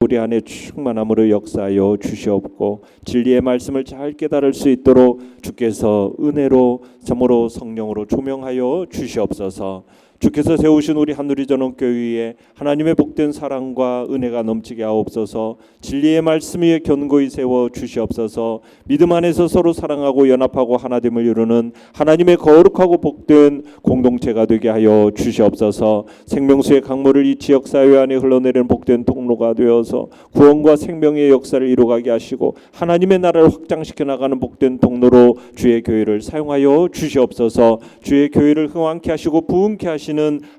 우리 안에 충만함으로 역사하여 주시옵고 진리의 말씀을 잘 깨달을 수 있도록 주께서 은혜로 참으로 성령으로 조명하여 주시옵소서. 주께서 세우신 우리 한누리 전원교회에 하나님의 복된 사랑과 은혜가 넘치게 하옵소서. 진리의 말씀 위에 견고히 세워 주시옵소서. 믿음 안에서 서로 사랑하고 연합하고 하나됨을 이루는 하나님의 거룩하고 복된 공동체가 되게 하여 주시옵소서. 생명수의 강물을 이 지역사회 안에 흘러내리는 복된 통로가 되어서 구원과 생명의 역사를 이루어가게 하시고 하나님의 나라를 확장시켜 나가는 복된 통로로 주의 교회를 사용하여 주시옵소서. 주의 교회를 흥왕케 하시고 부흥케 하시는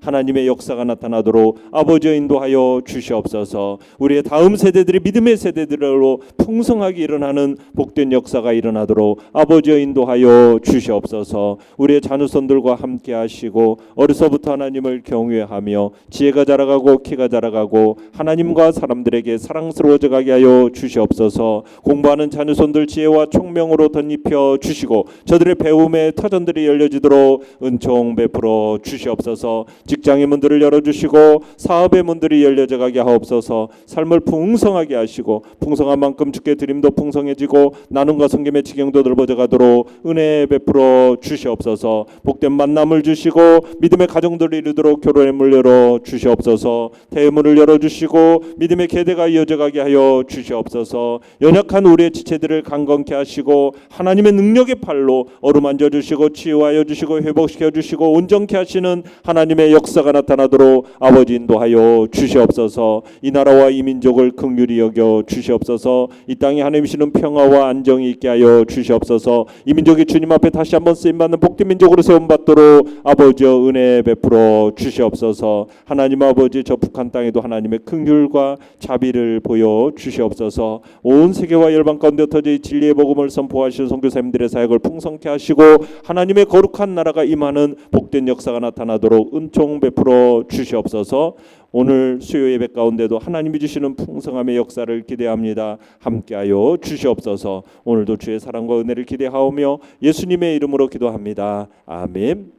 하나님의 역사가 나타나도록 아버지 인도하여 주시옵소서. 우리의 다음 세대들이 믿음의 세대들로 풍성하게 일어나는 복된 역사가 일어나도록 아버지 인도하여 주시옵소서. 우리의 자녀손들과 함께 하시고 어려서부터 하나님을 경외하며 지혜가 자라가고 키가 자라가고 하나님과 사람들에게 사랑스러워져 가게 하여 주시옵소서. 공부하는 자녀손들 지혜와 총명으로 덧입혀 주시고 저들의 배움의 터전들이 열려지도록 은총 베풀어 주시옵소서. 직장의 문들을 열어주시고 사업의 문들이 열려져 가게 하옵소서. 삶을 풍성하게 하시고 풍성한 만큼 주께 드림도 풍성해지고 나눔과 섬김의 지경도 넓어져 가도록 은혜 베풀어 주시옵소서. 복된 만남을 주시고 믿음의 가정들을 이루도록 결혼의 문 열어 주시옵소서. 대문을 열어주시고 믿음의 계대가 이어져 가게 하여 주시옵소서. 연약한 우리의 지체들을 강건케 하시고 하나님의 능력의 팔로 어루만져 주시고 치유하여 주시고 회복시켜 주시고 온전케 하시는 하나님의 역사가 나타나도록 아버지 인도하여 주시옵소서. 이 나라와 이 민족을 긍휼히 여겨 주시옵소서. 이 땅에 하나님이시는 평화와 안정이 있게 하여 주시옵소서. 이 민족이 주님 앞에 다시 한번 쓰임받는 복된 민족으로 세움받도록 아버지여 은혜 베풀어 주시옵소서. 하나님 아버지 저 북한 땅에도 하나님의 긍휼과 자비를 보여 주시옵소서. 온 세계와 열방 가운데 터져 진리의 복음을 선포하시는 선교사님들의 사역을 풍성케 하시고 하나님의 거룩한 나라가 임하는 복된 역사가 나타나도록 은총 베풀어 주시옵소서. 오늘 수요 예배 가운데도 하나님이 주시는 풍성함의 역사를 기대합니다. 함께하여 주시옵소서. 오늘도 주의 사랑과 은혜를 기대하오며 예수님의 이름으로 기도합니다. 아멘.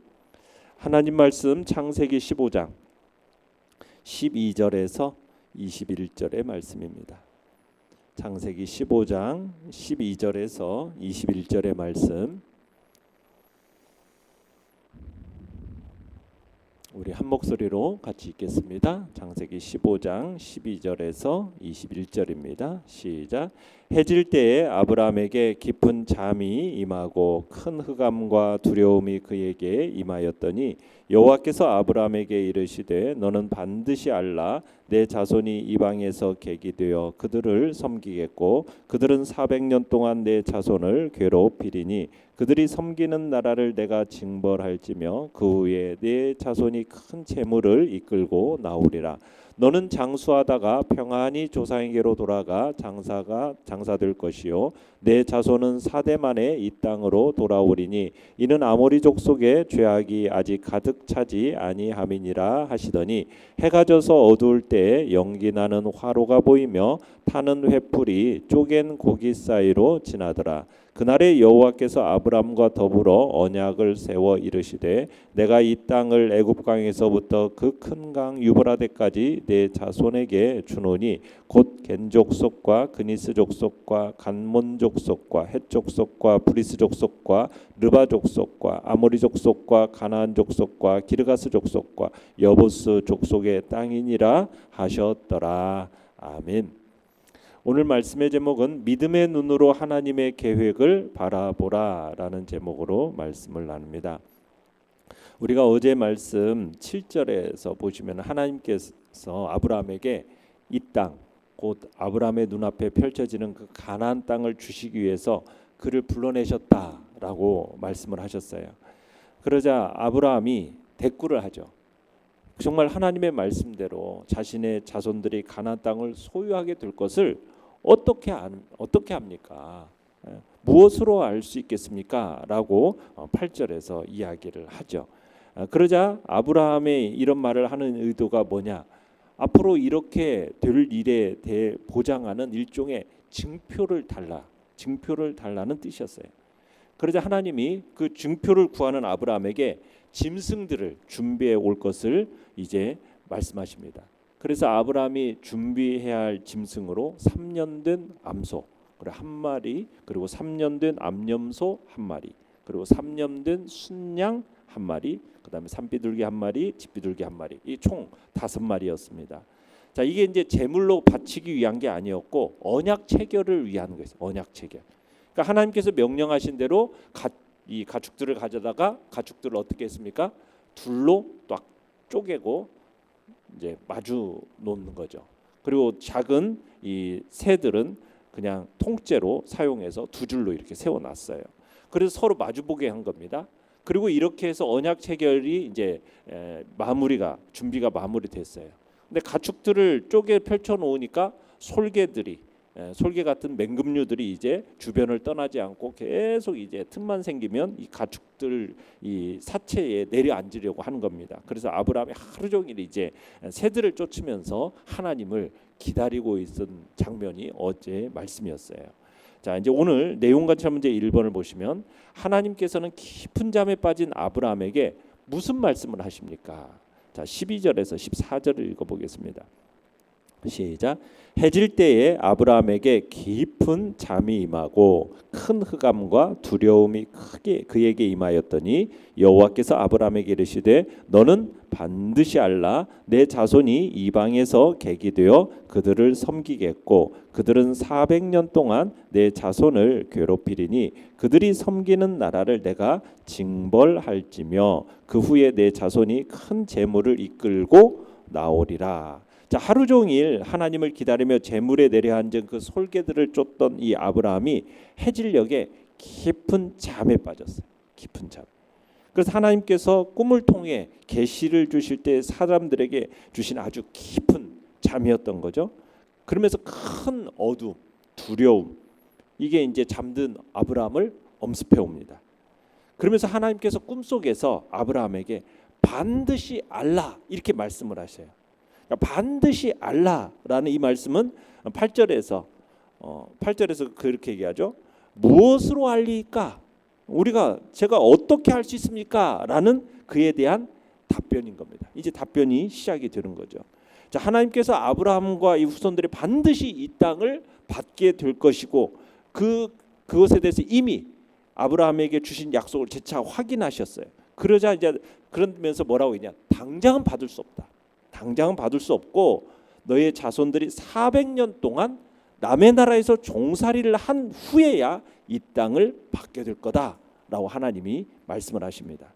하나님 말씀 창세기 15장 12절에서 21절의 말씀입니다. 창세기 15장 12절에서 21절의 말씀, 우리 한 목소리로 같이 읽겠습니다. 창세기 15장 12절에서 21절입니다. 시작. 해질 때에 아브라함에게 깊은 잠이 임하고 큰 흑암과 두려움이 그에게 임하였더니 여호와께서 아브라함에게 이르시되 너는 반드시 알라 내 자손이 이방에서 객이되어 그들을 섬기겠고 그들은 400년 동안 내 자손을 괴롭히리니 그들이 섬기는 나라를 내가 징벌할지며 그 후에 내 자손이 큰 재물을 이끌고 나오리라. 너는 장수하다가 평안히 조상에게로 돌아가 장사될 것이요 내 자손은 4대 만에 이 땅으로 돌아오리니 이는 아모리 족속의 죄악이 아직 가득 차지 아니함이니라 하시더니 해가 져서 어두울 때에 연기나는 화로가 보이며 타는 횃불이 쪼갠 고기 사이로 지나더라. 그날에 여호와께서 아브람과 더불어 언약을 세워 이르시되 내가 이 땅을 애굽 강에서부터 그 큰 강 유브라데까지 내 자손에게 주노니 곧 겐 족속과 그니스 족속과 간몬 족속과 헷 족속과 브리스 족속과 르바 족속과 아모리 족속과 가나안 족속과 기르가스 족속과 여부스 족속의 땅이니라 하셨더라. 아멘. 오늘 말씀의 제목은 믿음의 눈으로 하나님의 계획을 바라보라라는 제목으로 말씀을 나눕니다. 우리가 어제 말씀 7절에서 보시면 하나님께서 아브라함에게 이 땅, 곧 아브라함의 눈앞에 펼쳐지는 그 가나안 땅을 주시기 위해서 그를 불러내셨다라고 말씀을 하셨어요. 그러자 아브라함이 대꾸를 하죠. 정말 하나님의 말씀대로 자신의 자손들이 가나안 땅을 소유하게 될 것을 어떻게 합니까? 무엇으로 알 수 있겠습니까? 라고 8절에서 이야기를 하죠. 그러자 아브라함의 이런 말을 하는 의도가 뭐냐? 앞으로 이렇게 될 일에 대해 보장하는 일종의 증표를 달라는 뜻이었어요. 그러자 하나님이 그 증표를 구하는 아브라함에게 짐승들을 준비해 올 것을 이제 말씀하십니다. 그래서 아브라함이 준비해야 할 짐승으로 3년 된 암소 그리고 한 마리, 그리고 3년 된 암염소 한 마리, 그리고 3년 된 순양 한 마리, 그다음에 산비둘기 한 마리, 집비둘기 한 마리, 이 총 5마리였습니다. 자, 이게 이제 제물로 바치기 위한 게 아니었고 언약 체결을 위한 거예요. 언약 체결. 그러니까 하나님께서 명령하신 대로 이 가축들을 가져다가 가축들을 어떻게 했습니까? 둘로 딱 쪼개고 이제 마주 놓는 거죠. 그리고 작은 이 새들은 그냥 통째로 사용해서 두 줄로 이렇게 세워놨어요. 그래서 서로 마주보게 한 겁니다. 그리고 이렇게 해서 언약 체결이 이제 준비가 마무리됐어요. 근데 가축들을 쪼개 펼쳐 놓으니까 솔개 같은 맹금류들이 이제 주변을 떠나지 않고 계속 이제 틈만 생기면 이 가축들 이 사체에 내려앉으려고 하는 겁니다. 그래서 아브라함이 하루 종일 이제 새들을 쫓으면서 하나님을 기다리고 있던 장면이 어제 말씀이었어요. 자, 이제 오늘 내용같이 문제 1번을 보시면 하나님께서는 깊은 잠에 빠진 아브라함에게 무슨 말씀을 하십니까? 자, 12절에서 14절을 읽어보겠습니다. 시작. 해질 때에 아브라함에게 깊은 잠이 임하고 큰 흑암과 두려움이 크게 그에게 임하였더니 여호와께서 아브라함에게 이르시되 너는 반드시 알라 내 자손이 이방에서 객이 되어 그들을 섬기겠고 그들은 400년 동안 내 자손을 괴롭히리니 그들이 섬기는 나라를 내가 징벌할지며 그 후에 내 자손이 큰 재물을 이끌고 나오리라. 자, 하루 종일 하나님을 기다리며 재물에 내려앉은 그 솔개들을 쫓던 이 아브라함이 해질녘에 깊은 잠에 빠졌어요. 깊은 잠. 그래서 하나님께서 꿈을 통해 계시를 주실 때 사람들에게 주신 아주 깊은 잠이었던 거죠. 그러면서 큰 어둠, 두려움, 이게 이제 잠든 아브라함을 엄습해 옵니다. 그러면서 하나님께서 꿈속에서 아브라함에게 반드시 알라 이렇게 말씀을 하셔요. 반드시 알라라는 이 말씀은 8절에서 그렇게 얘기하죠. 무엇으로 알리까? 제가 어떻게 할 수 있습니까? 라는 그에 대한 답변인 겁니다. 이제 답변이 시작이 되는 거죠. 자, 하나님께서 아브라함과 이 후손들이 반드시 이 땅을 받게 될 것이고 그것에 대해서 이미 아브라함에게 주신 약속을 재차 확인하셨어요. 그러면서 뭐라고 했냐? 당장은 받을 수 없다. 당장은 받을 수 없고 너의 자손들이 400년 동안 남의 나라에서 종살이를 한 후에야 이 땅을 받게 될 거다라고 하나님이 말씀을 하십니다.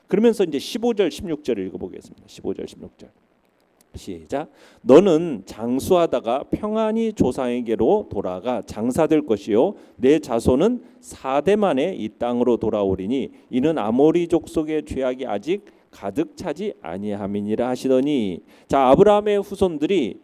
그러면서 이제 15절 16절을 읽어보겠습니다. 15절 16절 시작. 너는 장수하다가 평안히 조상에게로 돌아가 장사될 것이요 내 자손은 4대 만에 이 땅으로 돌아오리니 이는 아모리 족속의 죄악이 아직 가득 차지 아니함이니라 하시더니, 자, 아브라함의 후손들이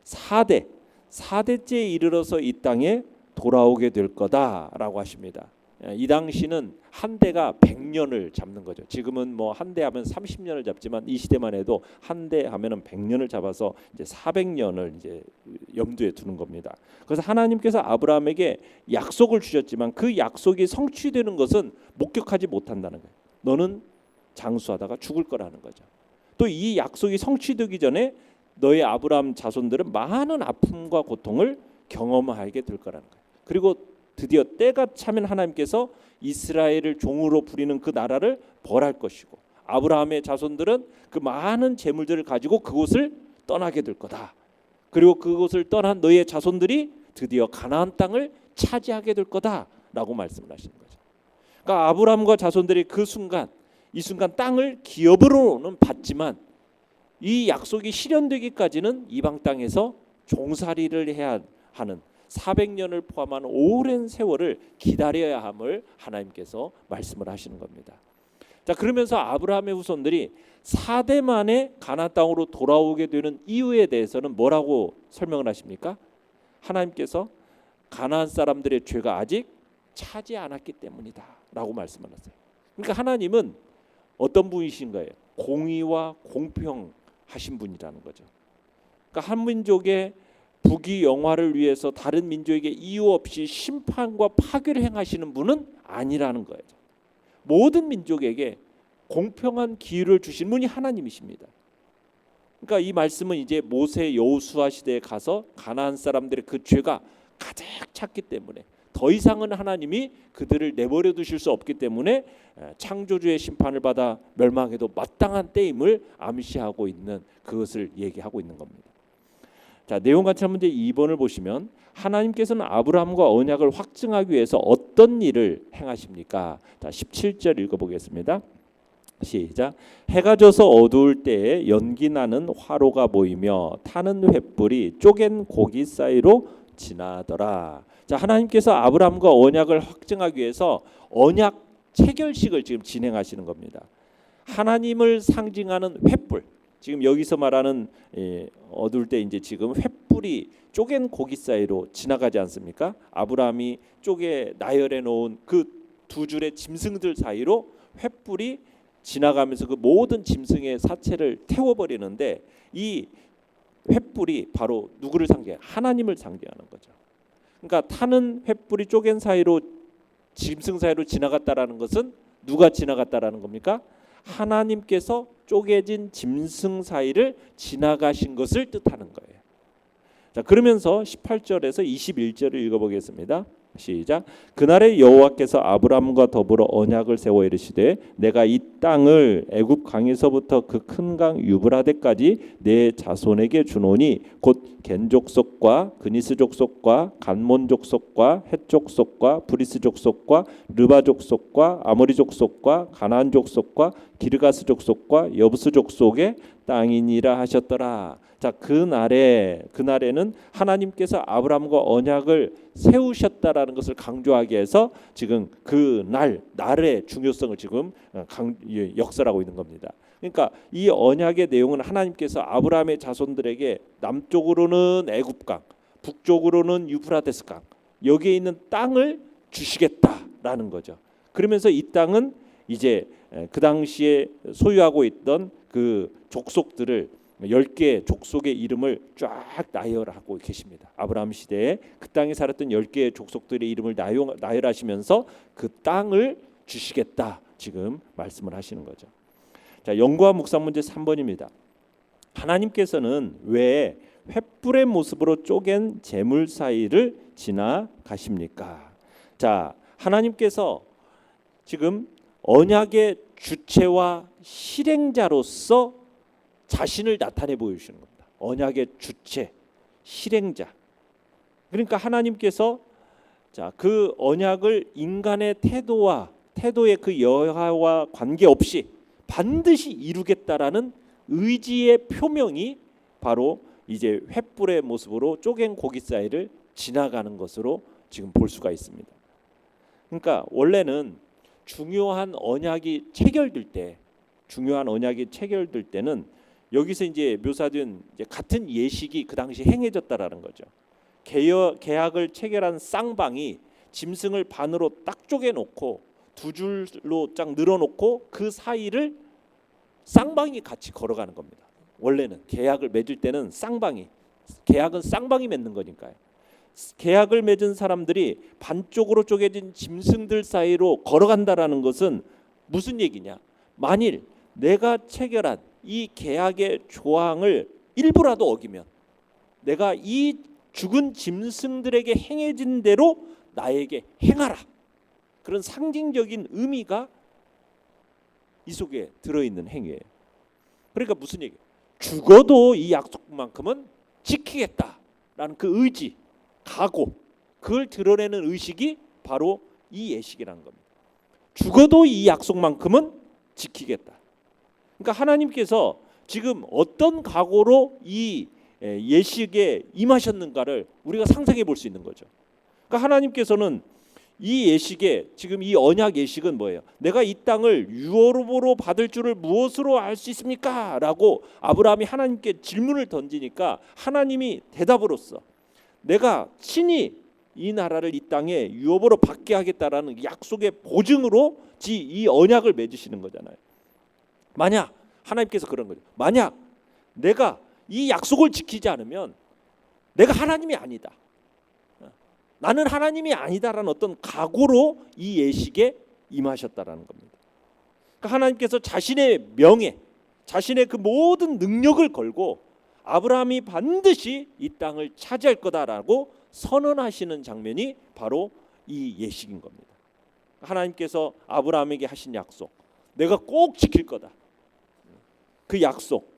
4대째에 이르러서 이 땅에 돌아오게 될 거다라고 하십니다. 이 당시는 한 대가 100년을 잡는 거죠. 지금은 뭐 한 대 하면 30년을 잡지만 이 시대만 해도 한 대 하면은 100년을 잡아서 이제 400년을 이제 염두에 두는 겁니다. 그래서 하나님께서 아브라함에게 약속을 주셨지만 그 약속이 성취되는 것은 목격하지 못한다는 거예요. 너는 장수하다가 죽을 거라는 거죠. 또 이 약속이 성취되기 전에 너의 아브라함 자손들은 많은 아픔과 고통을 경험하게 될 거라는 거예요. 그리고 드디어 때가 차면 하나님께서 이스라엘을 종으로 부리는 그 나라를 벌할 것이고 아브라함의 자손들은 그 많은 재물들을 가지고 그곳을 떠나게 될 거다. 그리고 그곳을 떠난 너의 자손들이 드디어 가나안 땅을 차지하게 될 거다라고 말씀을 하시는 거죠. 그러니까 아브라함과 자손들이 이 순간 땅을 기업으로는 받지만 이 약속이 실현되기까지는 이방 땅에서 종살이를 해야 하는 400년을 포함한 오랜 세월을 기다려야 함을 하나님께서 말씀을 하시는 겁니다. 자, 그러면서 아브라함의 후손들이 4대 만에 가나안 땅으로 돌아오게 되는 이유에 대해서는 뭐라고 설명을 하십니까? 하나님께서 가나안 사람들의 죄가 아직 차지 않았기 때문이다라고 말씀을 하세요. 그러니까 하나님은 어떤 분이신 거예요? 공의와 공평하신 분이라는 거죠. 그러니까 한 민족의 부귀 영화를 위해서 다른 민족에게 이유 없이 심판과 파괴를 행하시는 분은 아니라는 거예요. 모든 민족에게 공평한 기회를 주신 분이 하나님이십니다. 그러니까 이 말씀은 이제 모세 여호수아 시대에 가서 가나안 사람들의 그 죄가 가득 찼기 때문에 더 이상은 하나님이 그들을 내버려 두실 수 없기 때문에 창조주의 심판을 받아 멸망해도 마땅한 때임을 암시하고 있는 그것을 얘기하고 있는 겁니다. 자, 내용 같이 한번 이제 2번을 보시면 하나님께서는 아브라함과 언약을 확증하기 위해서 어떤 일을 행하십니까? 자, 17절 읽어보겠습니다. 시작. 해가 져서 어두울 때에 연기 나는 화로가 보이며 타는 횃불이 쪼갠 고기 사이로 지나더라. 자, 하나님께서 아브라함과 언약을 확증하기 위해서 언약 체결식을 지금 진행하시는 겁니다. 하나님을 상징하는 횃불, 지금 여기서 말하는 어두울 때 이제 지금 횃불이 쪼갠 고기 사이로 지나가지 않습니까? 아브라함이 쪼개 나열해 놓은 그 두 줄의 짐승들 사이로 횃불이 지나가면서 그 모든 짐승의 사체를 태워버리는데 이 횃불이 바로 누구를 상징해요? 하나님을 상징하는 거죠. 그러니까 타는 횃불이 쪼갠 사이로 짐승 사이로 지나갔다라는 것은 누가 지나갔다라는 겁니까? 하나님께서 쪼개진 짐승 사이를 지나가신 것을 뜻하는 거예요. 자, 그러면서 18절에서 21절을 읽어보겠습니다. 시작. 그날에 여호와께서 아브라함과 더불어 언약을 세워 이르시되 내가 이 땅을 애굽 강에서부터 그 큰 강 유브라데까지 내 자손에게 주노니 곧 겐 족속과 그니스 족속과 간몬 족속과 헷 족속과 브리스 족속과 르바 족속과 아모리 족속과 가나안 족속과 기르가스 족속과 여부스 족속의 땅이니라 하셨더라. 자, 그날에는 하나님께서 아브라함과 언약을 세우셨다라는 것을 강조하기 위해서 지금 그 날의 중요성을 지금 역설하고 있는 겁니다. 그러니까 이 언약의 내용은 하나님께서 아브라함의 자손들에게 남쪽으로는 애굽강, 북쪽으로는 유프라데스강, 여기에 있는 땅을 주시겠다라는 거죠. 그러면서 이 땅은 이제 그 당시에 소유하고 있던 그 족속들을 10개의 족속의 이름을 쫙 나열하고 계십니다. 아브라함 시대에 그 땅에 살았던 10개의 족속들의 이름을 나열하시면서 그 땅을 주시겠다 지금 말씀을 하시는 거죠. 자, 연구와 묵상 문제 3번입니다. 하나님께서는 왜 횃불의 모습으로 쪼갠 재물 사이를 지나가십니까? 자, 하나님께서 지금 언약의 주체와 실행자로서 자신을 나타내 보여주시는 겁니다. 언약의 주체, 실행자. 그러니까 하나님께서 자, 그 언약을 인간의 태도의 그 여하와 관계없이 반드시 이루겠다라는 의지의 표명이 바로 이제 횃불의 모습으로 쪼갠 고기 사이를 지나가는 것으로 지금 볼 수가 있습니다. 그러니까 원래는 중요한 언약이 체결될 때는 여기서 이제 묘사된 이제 같은 예식이 그 당시 행해졌다라는 거죠. 계약을 체결한 쌍방이 짐승을 반으로 딱 쪼개놓고 두 줄로 쫙 늘어놓고 그 사이를 쌍방이 같이 걸어가는 겁니다. 원래는 계약을 맺을 때는 계약은 쌍방이 맺는 거니까요. 계약을 맺은 사람들이 반쪽으로 쪼개진 짐승들 사이로 걸어간다라는 것은 무슨 얘기냐? 만일 내가 체결한 이 계약의 조항을 일부라도 어기면 내가 이 죽은 짐승들에게 행해진 대로 나에게 행하라. 그런 상징적인 의미가 이 속에 들어있는 행위예요. 그러니까 무슨 얘기예요? 죽어도 이 약속만큼은 지키겠다라는 그 의지, 각오, 그걸 드러내는 의식이 바로 이 예식이라는 겁니다. 죽어도 이 약속만큼은 지키겠다. 그러니까 하나님께서 지금 어떤 각오로 이 예식에 임하셨는가를 우리가 상상해 볼 수 있는 거죠. 그러니까 하나님께서는 이 예식에 지금 이 언약 예식은 뭐예요? 내가 이 땅을 유업으로 받을 줄을 무엇으로 알 수 있습니까? 라고 아브라함이 하나님께 질문을 던지니까 하나님이 대답으로써 내가 친히 이 나라를 이 땅에 유업으로 받게 하겠다라는 약속의 보증으로 이 언약을 맺으시는 거잖아요. 만약 하나님께서 그런 거죠. 만약 내가 이 약속을 지키지 않으면 내가 하나님이 아니다. 나는 하나님이 아니다라는 어떤 각오로 이 예식에 임하셨다라는 겁니다. 그러니까 하나님께서 자신의 명예, 자신의 그 모든 능력을 걸고 아브라함이 반드시 이 땅을 차지할 거다라고 선언하시는 장면이 바로 이 예식인 겁니다. 하나님께서 아브라함에게 하신 약속, 내가 꼭 지킬 거다. 그 약속.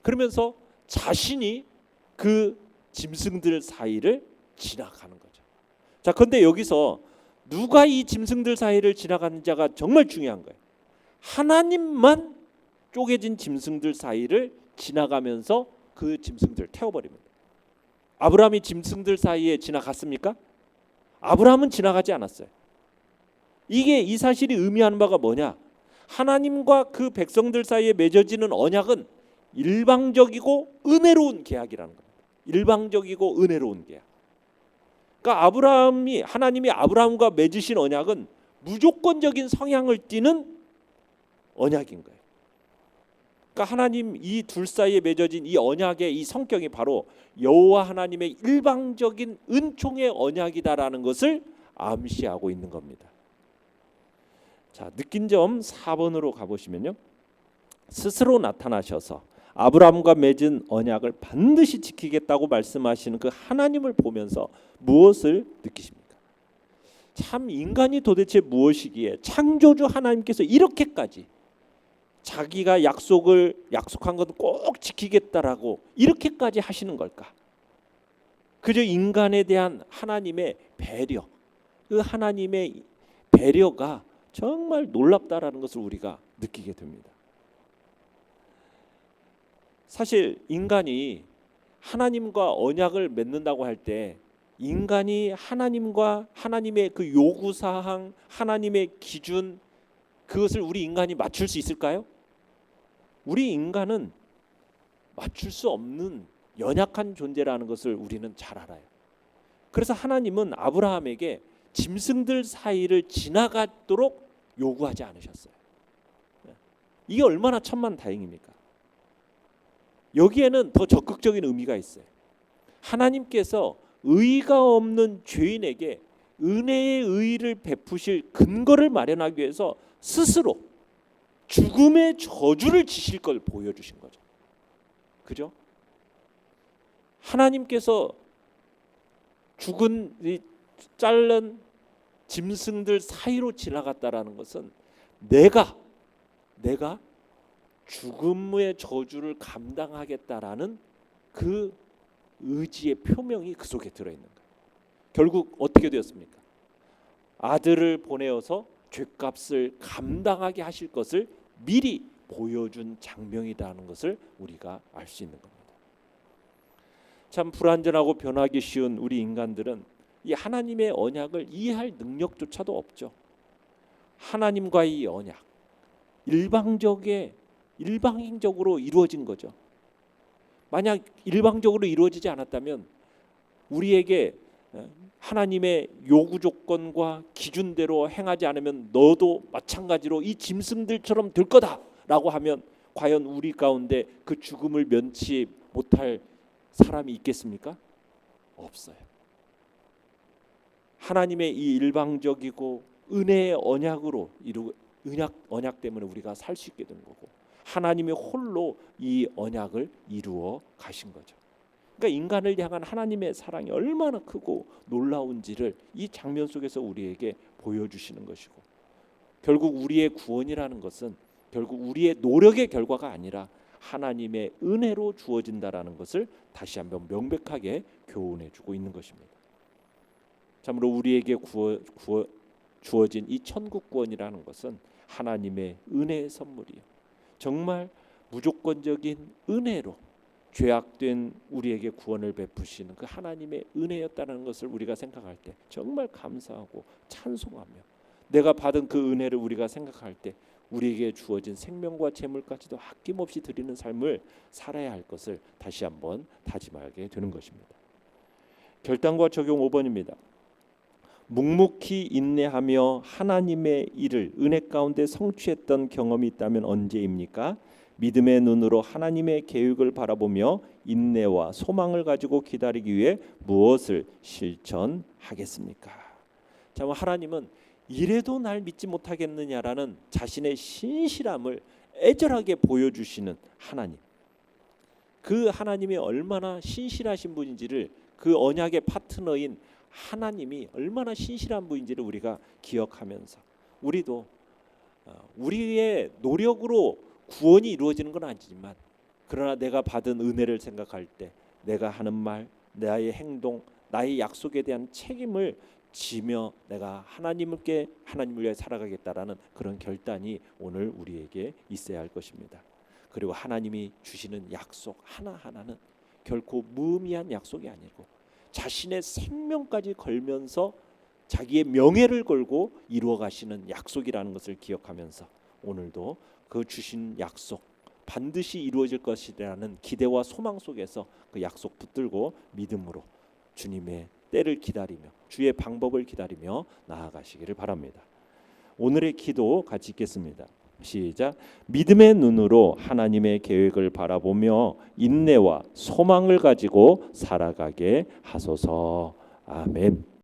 그러면서 자신이 그 짐승들 사이를 지나가는 거죠. 자, 그런데 여기서 누가 이 짐승들 사이를 지나가는 자가 정말 중요한 거예요. 하나님만 쪼개진 짐승들 사이를 지나가면서 그 짐승들을 태워버립니다. 아브라함이 짐승들 사이에 지나갔습니까? 아브라함은 지나가지 않았어요. 이 사실이 의미하는 바가 뭐냐? 하나님과 그 백성들 사이에 맺어지는 언약은 일방적이고 은혜로운 계약이라는 겁니다. 일방적이고 은혜로운 계약. 그러니까 하나님이 아브라함과 맺으신 언약은 무조건적인 성향을 띠는 언약인 거예요. 그러니까 하나님 이 둘 사이에 맺어진 이 언약의 이 성격이 바로 여호와 하나님의 일방적인 은총의 언약이다라는 것을 암시하고 있는 겁니다. 자, 느낀 점 4번으로 가보시면요. 스스로 나타나셔서 아브라함과 맺은 언약을 반드시 지키겠다고 말씀하시는 그 하나님을 보면서 무엇을 느끼십니까? 참 인간이 도대체 무엇이기에 창조주 하나님께서 이렇게까지 자기가 약속한 것은 꼭 지키겠다라고 이렇게까지 하시는 걸까? 그저 인간에 대한 하나님의 배려, 그 하나님의 배려가 정말 놀랍다라는 것을 우리가 느끼게 됩니다. 사실 인간이 하나님과 언약을 맺는다고 할 때 인간이 하나님과 하나님의 그 요구사항, 하나님의 기준, 그것을 우리 인간이 맞출 수 있을까요? 우리 인간은 맞출 수 없는 연약한 존재라는 것을 우리는 잘 알아요. 그래서 하나님은 아브라함에게 짐승들 사이를 지나가도록 요구하지 않으셨어요. 이게 얼마나 천만다행입니까? 여기에는 더 적극적인 의미가 있어요. 하나님께서 의가 없는 죄인에게 은혜의 의를 베푸실 근거를 마련하기 위해서 스스로 죽음의 저주를 지실 걸 보여주신 거죠. 그죠? 하나님께서 자른 짐승들 사이로 지나갔다라는 것은 내가 죽음의 저주를 감당하겠다라는 그 의지의 표명이 그 속에 들어있는 거예요. 결국 어떻게 되었습니까? 아들을 보내어서 죄값을 감당하게 하실 것을 미리 보여준 장면이라는 것을 우리가 알 수 있는 겁니다. 참 불완전하고 변하기 쉬운 우리 인간들은 이 하나님의 언약을 이해할 능력조차도 없죠. 하나님과의 이 언약 일방적으로 이루어진 거죠. 만약 일방적으로 이루어지지 않았다면 우리에게 하나님의 요구 조건과 기준대로 행하지 않으면 너도 마찬가지로 이 짐승들처럼 될 거다라고 하면 과연 우리 가운데 그 죽음을 면치 못할 사람이 있겠습니까? 없어요. 하나님의 이 일방적이고 은혜의 언약으로 언약 때문에 우리가 살 수 있게 된 거고 하나님이 홀로 이 언약을 이루어 가신 거죠. 그러니까 인간을 향한 하나님의 사랑이 얼마나 크고 놀라운지를 이 장면 속에서 우리에게 보여주시는 것이고 결국 우리의 구원이라는 것은 결국 우리의 노력의 결과가 아니라 하나님의 은혜로 주어진다라는 것을 다시 한번 명백하게 교훈해주고 있는 것입니다. 참으로 우리에게 주어진 이 천국 구원이라는 것은 하나님의 은혜의 선물이요. 정말 무조건적인 은혜로 죄악된 우리에게 구원을 베푸시는 그 하나님의 은혜였다는 것을 우리가 생각할 때 정말 감사하고 찬송하며 내가 받은 그 은혜를 우리가 생각할 때 우리에게 주어진 생명과 재물까지도 아낌없이 드리는 삶을 살아야 할 것을 다시 한번 다짐하게 되는 것입니다. 결단과 적용 5번입니다. 묵묵히 인내하며 하나님의 일을 은혜 가운데 성취했던 경험이 있다면 언제입니까? 믿음의 눈으로 하나님의 계획을 바라보며 인내와 소망을 가지고 기다리기 위해 무엇을 실천하겠습니까? 자, 하나님은 이래도 날 믿지 못하겠느냐라는 자신의 신실함을 애절하게 보여주시는 하나님, 그 하나님이 얼마나 신실하신 분인지를, 그 언약의 파트너인 하나님이 얼마나 신실한 분인지를 우리가 기억하면서, 우리도 우리의 노력으로 구원이 이루어지는 건 아니지만, 그러나 내가 받은 은혜를 생각할 때 내가 하는 말, 나의 행동, 나의 약속에 대한 책임을 지며 내가 하나님을 위해 살아가겠다라는 그런 결단이 오늘 우리에게 있어야 할 것입니다. 그리고 하나님이 주시는 약속 하나하나는 결코 무의미한 약속이 아니고 자신의 생명까지 걸면서 자기의 명예를 걸고 이루어 가시는 약속이라는 것을 기억하면서 오늘도 그 주신 약속 반드시 이루어질 것이라는 기대와 소망 속에서 그 약속 붙들고 믿음으로 주님의 때를 기다리며 주의 방법을 기다리며 나아가시기를 바랍니다. 오늘의 기도 같이 읽겠습니다. 시작. 믿음의 눈으로 하나님의 계획을 바라보며 인내와 소망을 가지고 살아가게 하소서. 아멘.